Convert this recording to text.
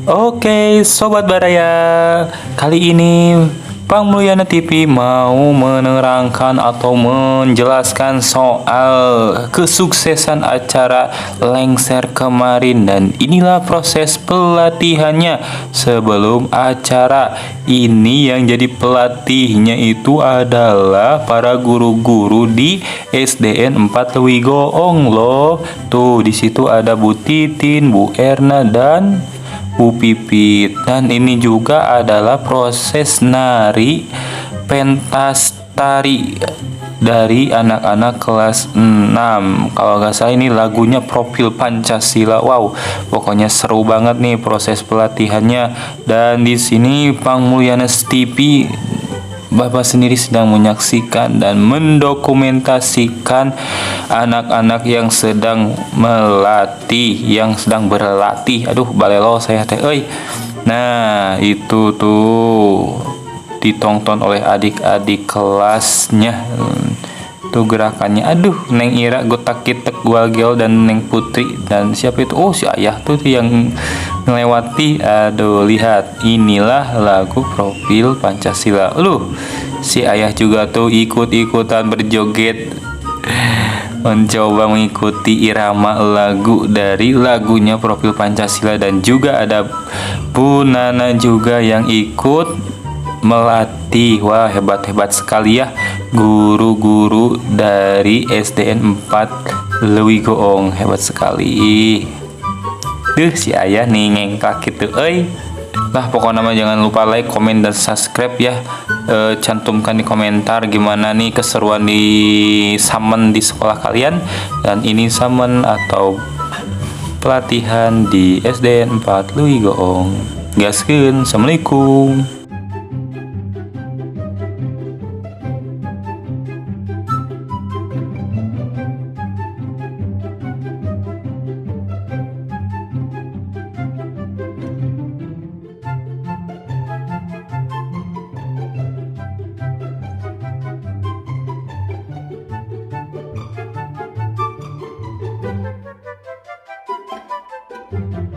Oke, Sobat Baraya. Kali ini Bang Mulyana TV mau menerangkan atau menjelaskan soal kesuksesan acara Lengser kemarin. Dan inilah proses pelatihannya sebelum acara. Ini yang jadi pelatihnya itu adalah para guru-guru di SDN 4 Lewi Goong loh. Tuh, di situ ada Bu Titin, Bu Erna, dan Bu Pipit. Dan ini juga adalah proses nari pentas tari dari anak-anak kelas 6. Kalau nggak salah ini lagunya Profil Pancasila. Wow, pokoknya seru banget nih proses pelatihannya. Dan di sini Bang Mulyana TV Bapak sendiri sedang menyaksikan dan mendokumentasikan anak-anak yang sedang melatih, yang sedang berlatih. Aduh, balelo saya teh euy. Nah, itu tuh ditonton oleh adik-adik kelasnya. Tuh gerakannya, aduh, Neng Ira, Gotak Kitek, Gualgel, dan Neng Putri. Dan siapa itu? Oh, si Ayah tuh yang melewati. Aduh, lihat, inilah lagu Profil Pancasila. Si Ayah juga tuh ikut-ikutan berjoget, mencoba mengikuti irama lagu dari lagunya Profil Pancasila. Dan juga ada Bu Nana juga yang ikut melatih. Wah, hebat-hebat sekali ya guru-guru dari SDN 4 Lewi Goong, hebat sekali. Si Ayah nih ngengkak gitu euy. Lah, pokoknya mah jangan lupa like, komen, dan subscribe ya. Cantumkan di komentar gimana nih keseruan di summon di sekolah kalian. Dan ini summon atau pelatihan di SDN 4 Lewi Goong. Gaskeun, assalamualaikum. Thank you.